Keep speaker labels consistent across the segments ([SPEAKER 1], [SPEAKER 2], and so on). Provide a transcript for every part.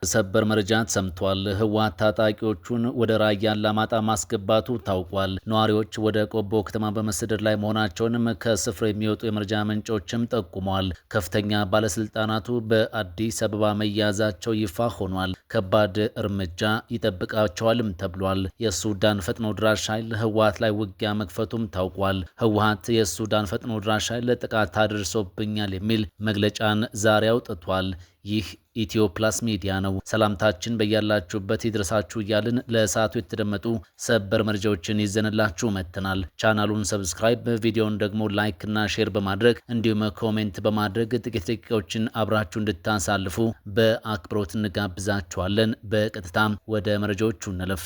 [SPEAKER 1] ሰበር መረጃ ሰምቷል። ህወሓት ታጣቂዎቹን ወደ ራያ አላማጣ ማስገባቱ ታውቋል። ነዋሪዎች ወደ ቆቦ ከተማ በመሰደድ ላይ መሆናቸውንም ከስፍራ የሚወጡ የመረጃ ምንጮችም ጠቁመዋል። ከፍተኛ ባለስልጣናቱ በአዲስ አበባ መያዛቸው ይፋ ሆኗል። ከባድ እርምጃ ይጠብቃቸዋልም ተብሏል። የሱዳን ፈጥኖ ድራሽ ኃይል ህወሓት ላይ ውጊያ መክፈቱም ታውቋል። ህወሓት የሱዳን ፈጥኖ ድራሽ ኃይል ጥቃት አድርሶብኛል የሚል መግለጫን ዛሬ አውጥቷል። ይህ ኢትዮፕላስ ሚዲያ ነው። ሰላምታችን በያላችሁበት ይድረሳችሁ እያልን ለሰዓቱ የተደመጡ ሰበር መረጃዎችን ይዘንላችሁ መጥተናል። ቻናሉን ሰብስክራይብ፣ ቪዲዮውን ደግሞ ላይክ እና ሼር በማድረግ እንዲሁም ኮሜንት በማድረግ ጥቂት ደቂቃዎችን አብራችሁ እንድታሳልፉ በአክብሮት እንጋብዛችኋለን። በቀጥታም ወደ መረጃዎቹ እንለፍ።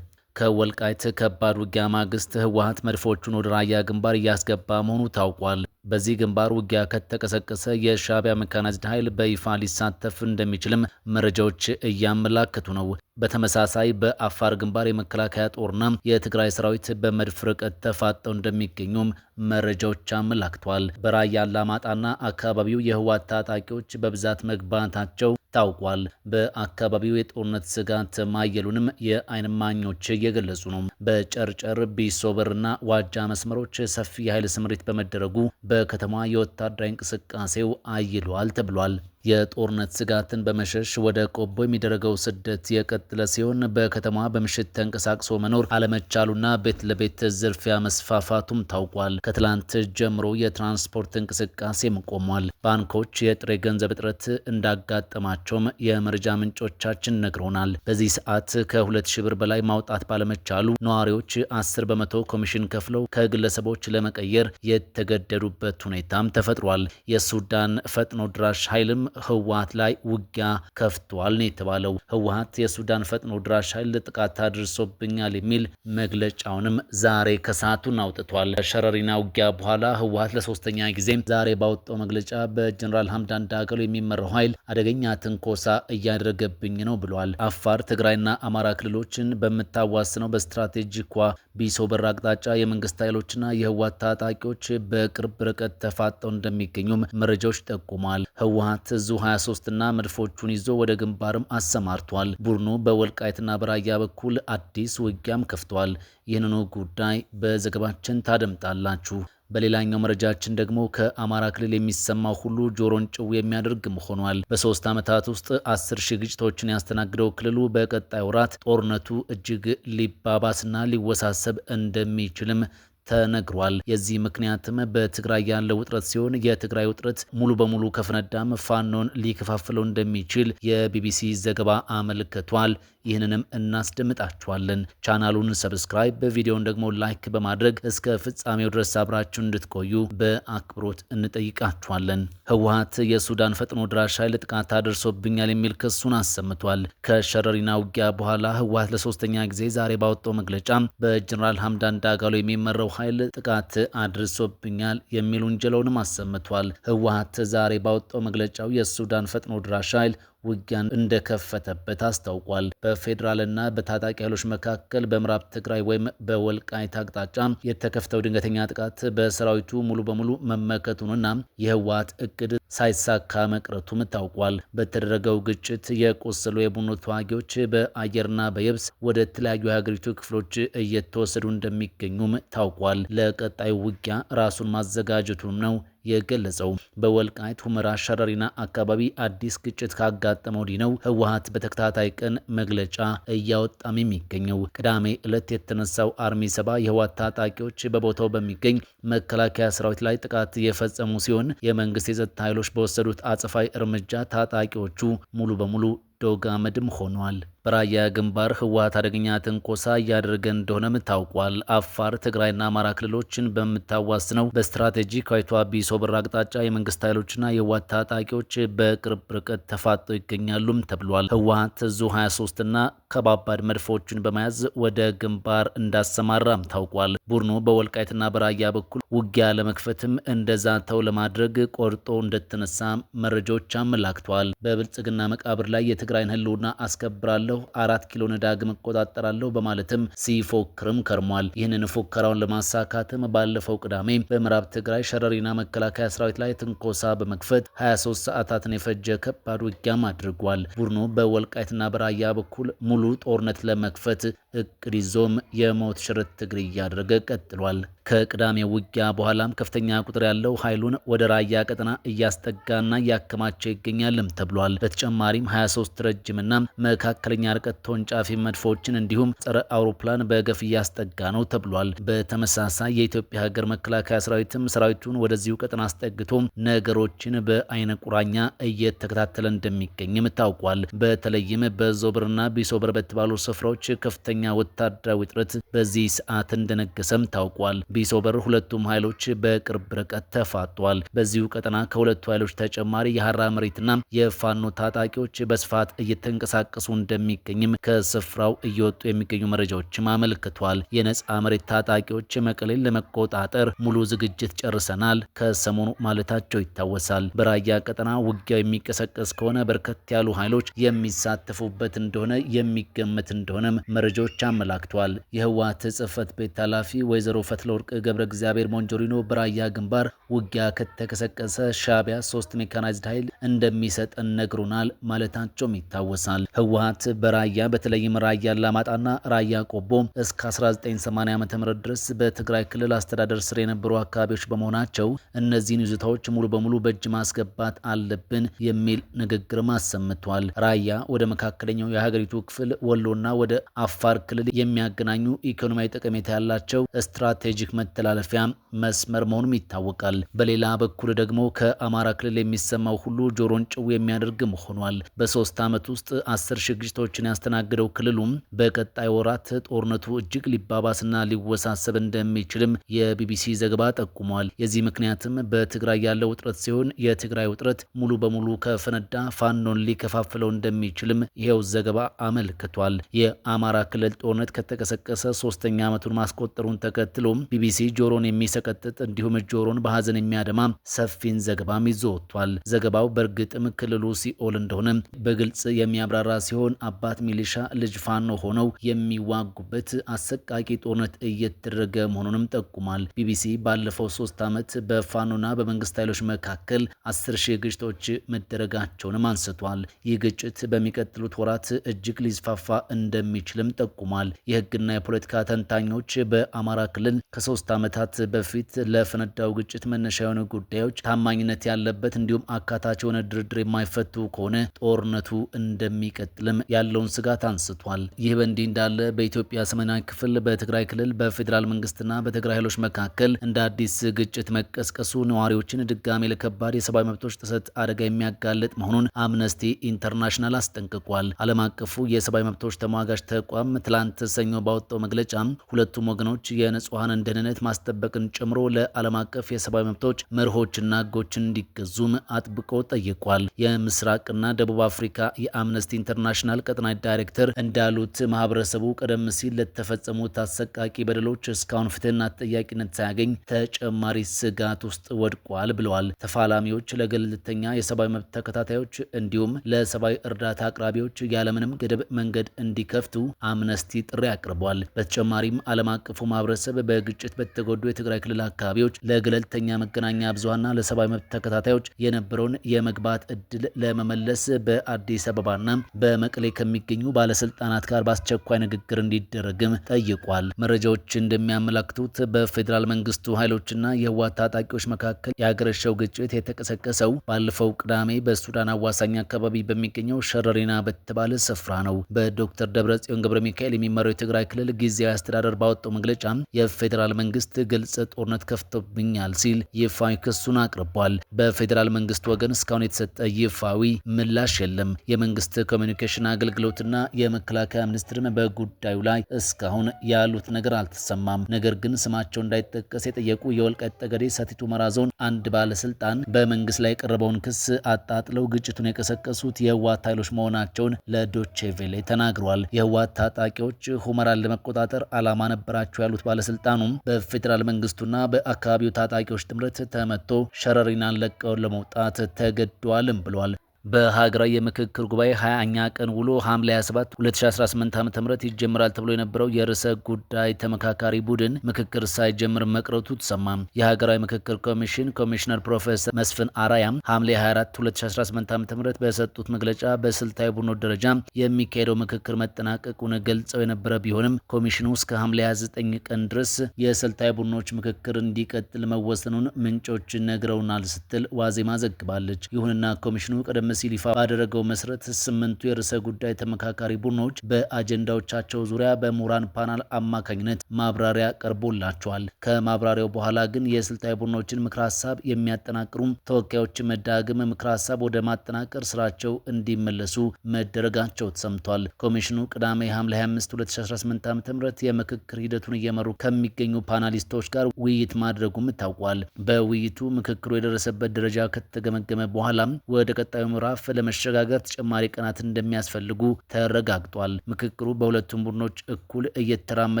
[SPEAKER 1] ከወልቃይት ከባድ ውጊያ ማግስት ህወሓት መድፎቹን ወደ ራያ ግንባር እያስገባ መሆኑ ታውቋል። በዚህ ግንባር ውጊያ ከተቀሰቀሰ የሻዕቢያ መካናይዝድ ኃይል በይፋ ሊሳተፍ እንደሚችልም መረጃዎች እያመላከቱ ነው። በተመሳሳይ በአፋር ግንባር የመከላከያ ጦርና የትግራይ ሰራዊት በመድፍ ርቀት ተፋጠው እንደሚገኙም መረጃዎች አመላክተዋል። በራያ አላማጣና አካባቢው የህወሓት ታጣቂዎች በብዛት መግባታቸው ታውቋል። በአካባቢው የጦርነት ስጋት ማየሉንም የዓይን እማኞች እየገለጹ ነው። በጨርጨር ቢሶበርና ዋጃ መስመሮች ሰፊ የኃይል ስምሪት በመደረጉ በከተማ የወታደራዊ እንቅስቃሴው አይሏል ተብሏል። የጦርነት ስጋትን በመሸሽ ወደ ቆቦ የሚደረገው ስደት የቀጠለ ሲሆን በከተማ በምሽት ተንቀሳቅሶ መኖር አለመቻሉና ቤት ለቤት ዝርፊያ መስፋፋቱም ታውቋል። ከትላንት ጀምሮ የትራንስፖርት እንቅስቃሴም ቆሟል። ባንኮች የጥሬ ገንዘብ እጥረት እንዳጋጠማቸውም የመረጃ ምንጮቻችን ነግረውናል። በዚህ ሰዓት ከ2,000 ብር በላይ ማውጣት ባለመቻሉ ነዋሪዎች 10 በመቶ ኮሚሽን ከፍለው ከግለሰቦች ለመቀየር የተገደዱበት ሁኔታም ተፈጥሯል። የሱዳን ፈጥኖ ድራሽ ኃይልም ህወሓት ላይ ውጊያ ከፍቷል ነው የተባለው። ህወሓት የሱዳን ፈጥኖ ድራሽ ኃይል ጥቃት አድርሶብኛል የሚል መግለጫውንም ዛሬ ከሰዓቱን አውጥቷል። ሸረሪና ውጊያ በኋላ ህወሓት ለሶስተኛ ጊዜ ዛሬ ባወጣው መግለጫ በጀነራል ሐምዳን ዳገሎ የሚመራው ኃይል አደገኛ ትንኮሳ እያደረገብኝ ነው ብሏል። አፋር፣ ትግራይና አማራ ክልሎችን በምታዋስነው በስትራቴጂኳ ቢሶበር አቅጣጫ የመንግስት ኃይሎችና የህወሓት ታጣቂዎች በቅርብ ርቀት ተፋጠው እንደሚገኙም መረጃዎች ጠቁመዋል። ህወሓት ዙ 23 እና መድፎቹን ይዞ ወደ ግንባርም አሰማርቷል። ቡድኑ በወልቃይትና በራያ በኩል አዲስ ውጊያም ከፍቷል። ይህንኑ ጉዳይ በዘገባችን ታደምጣላችሁ። በሌላኛው መረጃችን ደግሞ ከአማራ ክልል የሚሰማው ሁሉ ጆሮን ጭው የሚያደርግም ሆኗል። በ3 ዓመታት ውስጥ 10,000 ግጭቶችን ያስተናግደው ክልሉ በቀጣይ ወራት ጦርነቱ እጅግ ሊባባስና ሊወሳሰብ እንደሚችልም ተነግሯል። የዚህ ምክንያትም በትግራይ ያለው ውጥረት ሲሆን የትግራይ ውጥረት ሙሉ በሙሉ ከፈነዳም ፋኖን ሊከፋፍለው እንደሚችል የቢቢሲ ዘገባ አመልክቷል። ይህንንም እናስደምጣችኋለን። ቻናሉን ሰብስክራይብ፣ ቪዲዮውን ደግሞ ላይክ በማድረግ እስከ ፍጻሜው ድረስ አብራችሁ እንድትቆዩ በአክብሮት እንጠይቃችኋለን። ህወሓት የሱዳን ፈጥኖ ድራሽ ኃይል ጥቃት አድርሶብኛል የሚል ክሱን አሰምቷል። ከሸረሪና ውጊያ በኋላ ህወሓት ለሶስተኛ ጊዜ ዛሬ ባወጣው መግለጫ በጀነራል ሐምዳን ዳጋሎ የሚመራው ኃይል ጥቃት አድርሶብኛል የሚል ውንጀላውንም አሰምቷል። ህወሓት ዛሬ ባወጣው መግለጫው የሱዳን ፈጥኖ ድራሽ ኃይል ውጊያን እንደከፈተበት አስታውቋል። በፌዴራልና በታጣቂ ኃይሎች መካከል በምዕራብ ትግራይ ወይም በወልቃይት አቅጣጫ የተከፈተው ድንገተኛ ጥቃት በሰራዊቱ ሙሉ በሙሉ መመከቱንና የህወሓት እቅድ ሳይሳካ መቅረቱም ታውቋል። በተደረገው ግጭት የቆሰሉ የቡድኑ ተዋጊዎች በአየርና በየብስ ወደ ተለያዩ የሀገሪቱ ክፍሎች እየተወሰዱ እንደሚገኙም ታውቋል። ለቀጣዩ ውጊያ ራሱን ማዘጋጀቱም ነው የገለጸው። በወልቃይት ሁመራ፣ ሸረሪና አካባቢ አዲስ ግጭት ካጋጠመው ወዲህ ነው ህወሓት በተከታታይ ቀን መግለጫ እያወጣም የሚገኘው። ቅዳሜ ዕለት የተነሳው አርሚ 70 የህወሓት ታጣቂዎች በቦታው በሚገኝ መከላከያ ሰራዊት ላይ ጥቃት የፈጸሙ ሲሆን የመንግስት የጸጥታ ኃይሎች በወሰዱት አጸፋዊ እርምጃ ታጣቂዎቹ ሙሉ በሙሉ ዶግ አመድም ሆኗል። በራያ ግንባር ህወሓት አደገኛ ትንኮሳ እያደረገ እንደሆነም ታውቋል። አፋር፣ ትግራይና አማራ ክልሎችን በምታዋስነው በስትራቴጂካዊቷ ቢሶበር አቅጣጫ የመንግስት ኃይሎችና የህወሓት ታጣቂዎች በቅርብ ርቀት ተፋጠው ይገኛሉም ተብሏል። ህወሓት ዙ 23 እና ከባባድ መድፎችን በመያዝ ወደ ግንባር እንዳሰማራም ታውቋል። ቡድኑ በወልቃይትና በራያ በኩል ውጊያ ለመክፈትም እንደዛተው ለማድረግ ቆርጦ እንደተነሳ መረጃዎች አመላክተዋል። በብልጽግና መቃብር ላይ የትግራይን ህልውና አስከብራለሁ፣ 4 ኪሎን ዳግም እቆጣጠራለሁ በማለትም ሲፎክርም ከርሟል። ይህንን ፉከራውን ለማሳካትም ባለፈው ቅዳሜ በምዕራብ ትግራይ ሸረሪና መከላከያ ሰራዊት ላይ ትንኮሳ በመክፈት 23 ሰዓታትን የፈጀ ከባድ ውጊያም አድርጓል። ቡድኑ በወልቃይትና በራያ በኩል ሙሉ ጦርነት ለመክፈት እቅድ ይዞም የሞት ሽረት ትግል እያደረገ ቀጥሏል። ከቅዳሜ ውጊያ በኋላም ከፍተኛ ቁጥር ያለው ኃይሉን ወደ ራያ ቀጠና እያስጠጋና እያከማቸ ይገኛልም ተብሏል። በተጨማሪም 23 ረጅምና መካከለኛ ርቀት ተወንጫፊ መድፎችን እንዲሁም ጸረ አውሮፕላን በገፍ እያስጠጋ ነው ተብሏል። በተመሳሳይ የኢትዮጵያ ሀገር መከላከያ ሰራዊትም ሰራዊቱን ወደዚሁ ቀጠና አስጠግቶ ነገሮችን በአይነ ቁራኛ እየተከታተለ እንደሚገኝም ታውቋል። በተለይም በዞብርና ቢሶበር በተባሉ ስፍራዎች ከፍተኛ ወታደራዊ ውጥረት በዚህ ሰዓት እንደነገሰም ታውቋል። ቢሶበር ሁለቱም ኃይሎች በቅርብ ርቀት ተፋጧል። በዚሁ ቀጠና ከሁለቱ ኃይሎች ተጨማሪ የሐራ መሬትና የፋኖ ታጣቂዎች በስፋት እየተንቀሳቀሱ እንደሚገኝም ከስፍራው እየወጡ የሚገኙ መረጃዎችም አመልክቷል። የነጻ መሬት ታጣቂዎች መቀሌን ለመቆጣጠር ሙሉ ዝግጅት ጨርሰናል ከሰሞኑ ማለታቸው ይታወሳል። በራያ ቀጠና ውጊያው የሚቀሰቀስ ከሆነ በርከት ያሉ ኃይሎች የሚሳተፉበት እንደሆነ የሚገመት እንደሆነም መረጃዎች አመላክተዋል። የህወሓት ጽህፈት ቤት ኃላፊ ወይዘሮ ፈትለወርቅ ገብረ እግዚአብሔር ሞንጆሪኖ በራያ ግንባር ውጊያ ከተቀሰቀሰ ሻዕቢያ 3 ሜካናይዝድ ኃይል እንደሚሰጠን ነግሮናል ማለታቸውም ይታወሳል። ህወሓት በራያ በተለይም ራያ አላማጣና ራያ ቆቦ እስከ 1980 ዓ.ም ድረስ በትግራይ ክልል አስተዳደር ስር የነበሩ አካባቢዎች በመሆናቸው እነዚህን ይዞታዎች ሙሉ በሙሉ በእጅ ማስገባት አለብን የሚል ንግግርም አሰምቷል። ራያ ወደ መካከለኛው የሀገሪቱ ክፍል ወሎና ወደ አፋር ክልል የሚያገናኙ ኢኮኖሚያዊ ጠቀሜታ ያላቸው ስትራቴጂክ መተላለፊያ መስመር መሆኑም ይታወቃል። በሌላ በኩል ደግሞ ከአማራ ክልል የሚሰማው ሁሉ ጆሮን ጭው የሚያደርግም ሆኗል። በ3 ዓመት ውስጥ 10 ሺህ ግጭቶችን ያስተናገደው ክልሉም በቀጣይ ወራት ጦርነቱ እጅግ ሊባባስና ሊወሳሰብ እንደሚችልም የቢቢሲ ዘገባ ጠቁሟል። የዚህ ምክንያትም በትግራይ ያለው ውጥረት ሲሆን የትግራይ ውጥረት ሙሉ በሙሉ ከፈነዳ ፋኖን ሊከፋፍለው እንደሚችልም ይሄው ዘገባ አመልክቷል። የአማራ ክልል ጦርነት ከተቀሰቀሰ 3ኛ ዓመቱን ማስቆጠሩን ተከትሎ ቢቢሲ ጆሮን የሚሰቀጥጥ እንዲሁም ጆሮን በሀዘን የሚያደማ ሰፊን ዘገባም ይዞ ወጥቷል። ዘገባው በእርግጥም ክልሉ ሲኦል እንደሆነ በግልጽ የሚያብራራ ሲሆን አባት ሚሊሻ ልጅ ፋኖ ሆነው የሚዋጉበት አሰቃቂ ጦርነት እየተደረገ መሆኑንም ጠቁሟል። ቢቢሲ ባለፈው 3 ዓመት በፋኖና በመንግስት ኃይሎች መካከል 10 ሺህ ግጭቶች መደረጋቸውንም አንስቷል። ይህ ግጭት በሚቀጥሉት ወራት እጅግ ሊስፋፋ እንደሚችልም ጠቁሟል። የህግና የፖለቲካ ተንታኞች በአማራ ክልል ከ3 ዓመታት በፊት ለፈነዳው ግጭት መነሻ የሆኑ ጉዳዮች ታማኝነት ያለበት እንዲሁም አካታች የሆነ ድርድር የማይፈቱ ከሆነ ጦርነቱ እንደሚቀጥልም ያለውን ስጋት አንስቷል። ይህ በእንዲህ እንዳለ በኢትዮጵያ ሰሜናዊ ክፍል በትግራይ ክልል በፌዴራል መንግስትና በትግራይ ኃይሎች መካከል እንደ አዲስ ግጭት መቀስቀሱ ነዋሪዎችን ድጋሜ ለከባድ የሰብአዊ መብቶች ጥሰት አደጋ የሚያጋልጥ መሆኑን አምነስቲ ኢንተርናሽናል አስጠንቅቋል። ዓለም አቀፉ የሰብአዊ መብቶች ተሟጋች ተቋም ትላንት ሰኞ ባወጣው መግለጫ ሁለቱም ወገኖች የንጹሐንን ደህንነት ማስጠበቅን ጨምሮ ለዓለም አቀፍ የሰብአዊ መብቶች መርሆችና ህጎችን እንዲገዙም አጥብቆ ጠይቋል። የምስራቅና ደቡብ አፍሪካ የአምነስቲ ኢንተርናሽናል ቀጠናዊ ዳይሬክተር እንዳሉት ማህበረሰቡ ቀደም ሲል ለተፈጸሙት አሰቃቂ በደሎች እስካሁን ፍትህና ተጠያቂነት ሳያገኝ ተጨማሪ ስጋት ውስጥ ወድቋል ብለዋል። ተፋላሚዎች ለገለልተኛ የሰብአዊ መብት ተከታታዮች እንዲሁም ለሰብአዊ እርዳታ አቅራቢዎች ያለምንም ገደብ መንገድ እንዲከፍቱ አምነስቲ ጥሪ አቅርቧል። በተጨማሪም ዓለም አቀፉ ማህበረሰብ በግጭት በተጎዱ የትግራይ ክልል አካባቢዎች ለገለልተኛ መገናኛ ብዙሃንና ለሰብአዊ መብት ተከታታዮች የነበረውን የመግባት እድል ለመመለስ በአዲስ አበባና በመቀሌ ከሚገኙ ባለስልጣናት ጋር በአስቸኳይ ንግግር እንዲደረግም ጠይቋል። መረጃዎች እንደሚያመላክቱት በፌዴራል መንግስቱ ኃይሎችና የህወሓት ታጣቂዎች መካከል የሀገረሸው ግጭት የተቀሰቀሰው ባለፈው ቅዳሜ በሱዳን አዋሳኝ አካባቢ በሚገኘው ሸረሪና በተባለ ስፍራ ነው። በዶክተር ደብረጽዮን ገብረ ሚካኤል የሚመራው የትግራይ ክልል ጊዜያዊ አስተዳደር ባወጣው መግለጫ የፌዴራል መንግስት ግልጽ ጦርነት ከፍቶብኛል ሲል ይፋዊ ክሱን አቅርቧል። በፌዴራል መንግስት ወገን እስካሁን የተሰጠ ይፋዊ ምላሽ የለም። የመንግስት ኮሚኒኬሽን አገልግሎትና የመከላከያ ሚኒስትርም በጉዳዩ ላይ እስካሁን ያሉት ነገር አልተሰማም። ነገር ግን ስማቸው እንዳይጠቀስ የጠየቁ የወልቃይት ጠገዴ ሰቲት ሁመራ ዞን አንድ ባለስልጣን በመንግስት ላይ የቀረበውን ክስ አጣጥለው ግጭቱን የቀሰቀሱት የህወሓት ኃይሎች መሆናቸውን ለዶቼ ቬሌ ተናግረዋል። የህወሓት ታጣቂዎች ሁመራን ለመቆጣጠር ዓላማ ነበራቸው ያሉት ባለስልጣኑም በፌዴራል መንግስቱና በአካባቢው ታጣቂዎች ጥምረት ተመቶ ሸረሪናን ለቀው ለመውጣት ተገደዋልም ብለዋል። በሀገራዊ የምክክር ጉባኤ 20ኛ ቀን ውሎ ሐምሌ 27 2018 ዓ.ም ይጀምራል ተብሎ የነበረው የርዕሰ ጉዳይ ተመካካሪ ቡድን ምክክር ሳይጀምር መቅረቱ ተሰማ። የሀገራዊ ምክክር ኮሚሽን ኮሚሽነር ፕሮፌሰር መስፍን አራያም ሐምሌ 24 2018 ዓ.ም በሰጡት መግለጫ በስልታዊ ቡድኖች ደረጃ የሚካሄደው ምክክር መጠናቀቁን ገልጸው የነበረ ቢሆንም ኮሚሽኑ እስከ ሐምሌ 29 ቀን ድረስ የስልታዊ ቡድኖች ምክክር እንዲቀጥል መወሰኑን ምንጮች ነግረውናል ስትል ዋዜማ ዘግባለች። ይሁንና ኮሚሽኑ ቀደም ሲል ይፋ ባደረገው መሰረት 8ቱ የርዕሰ ጉዳይ ተመካካሪ ቡድኖች በአጀንዳዎቻቸው ዙሪያ በምሁራን ፓናል አማካኝነት ማብራሪያ ቀርቦላቸዋል። ከማብራሪያው በኋላ ግን የስልታዊ ቡድኖችን ምክረ ሀሳብ የሚያጠናቅሩ ተወካዮች መዳግም ምክረ ሀሳብ ወደ ማጠናቀር ስራቸው እንዲመለሱ መደረጋቸው ተሰምቷል። ኮሚሽኑ ቅዳሜ ሐምሌ 25 2018 ዓ.ም የምክክር ሂደቱን እየመሩ ከሚገኙ ፓናሊስቶች ጋር ውይይት ማድረጉም ታውቋል። በውይይቱ ምክክሩ የደረሰበት ደረጃ ከተገመገመ በኋላ ወደ ቀጣዩ ምዕራፍ ለመሸጋገር ተጨማሪ ቀናት እንደሚያስፈልጉ ተረጋግጧል። ምክክሩ በሁለቱም ቡድኖች እኩል እየተራመደ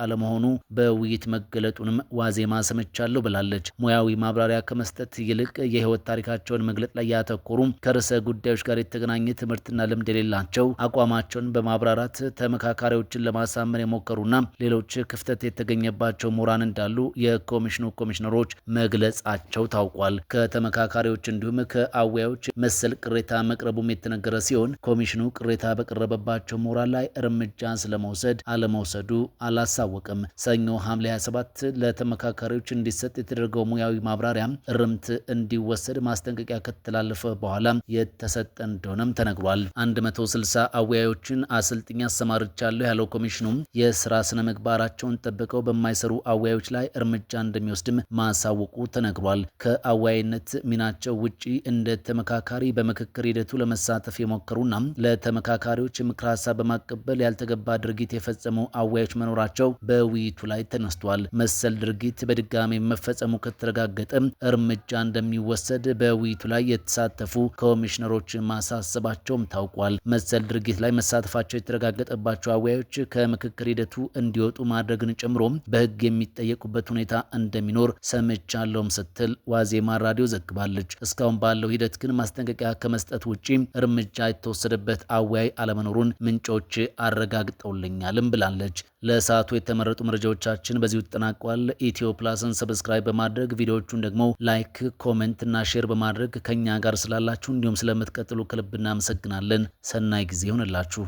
[SPEAKER 1] አለመሆኑ በውይይት መገለጡንም ዋዜማ ሰምቻለሁ ብላለች። ሙያዊ ማብራሪያ ከመስጠት ይልቅ የህይወት ታሪካቸውን መግለጥ ላይ ያተኮሩ ከርዕሰ ጉዳዮች ጋር የተገናኘ ትምህርትና ልምድ የሌላቸው አቋማቸውን በማብራራት ተመካካሪዎችን ለማሳመን የሞከሩና ሌሎች ክፍተት የተገኘባቸው ምሁራን እንዳሉ የኮሚሽኑ ኮሚሽነሮች መግለጻቸው ታውቋል። ከተመካካሪዎች እንዲሁም ከአወያዮች መሰል ቅሬታ መቅረቡም የተነገረ ሲሆን ኮሚሽኑ ቅሬታ በቀረበባቸው ምሁራን ላይ እርምጃ ስለመውሰድ አለመውሰዱ አላሳወቅም። ሰኞ ሐምሌ 27 ለተመካካሪዎች እንዲሰጥ የተደረገው ሙያዊ ማብራሪያ እርምት እንዲወሰድ ማስጠንቀቂያ ከተላለፈ በኋላ የተሰጠ እንደሆነም ተነግሯል። 160 አወያዮችን አሰልጥኛ አሰማርቻለሁ ያለው ኮሚሽኑ የስራ ስነ ምግባራቸውን ጠብቀው በማይሰሩ አወያዮች ላይ እርምጃ እንደሚወስድም ማሳወቁ ተነግሯል። ከአወያይነት ሚናቸው ውጪ እንደ ተመካካሪ በምክክር ሂደቱ ለመሳተፍ የሞከሩና ለተመካካሪዎች ምክር ሀሳብ በማቀበል ያልተገባ ድርጊት የፈጸሙ አወያዮች መኖራቸው በውይይቱ ላይ ተነስቷል። መሰል ድርጊት በድጋሚ መፈጸሙ ከተረጋገጠ እርምጃ እንደሚወሰድ በውይይቱ ላይ የተሳተፉ ኮሚሽነሮች ማሳሰባቸውም ታውቋል። መሰል ድርጊት ላይ መሳተፋቸው የተረጋገጠባቸው አወያዮች ከምክክር ሂደቱ እንዲወጡ ማድረግን ጨምሮ በሕግ የሚጠየቁበት ሁኔታ እንደሚኖር ሰምቻለሁም ስትል ዋዜማ ራዲዮ ዘግባለች። እስካሁን ባለው ሂደት ግን ማስጠንቀቂያ ከመስጠት ውጪ እርምጃ የተወሰደበት አወያይ አለመኖሩን ምንጮች አረጋግጠውልኛልም ብላለች። ለሰዓቱ የተመረጡ መረጃዎቻችን በዚሁ ተጠናቋል። ኢትዮ ፕላስን ሰብስክራይብ በማድረግ ቪዲዮዎቹን ደግሞ ላይክ፣ ኮሜንት እና ሼር በማድረግ ከኛ ጋር ስላላችሁ እንዲሁም ስለምትቀጥሉ ከልብ እናመሰግናለን። ሰናይ ጊዜ ይሆንላችሁ።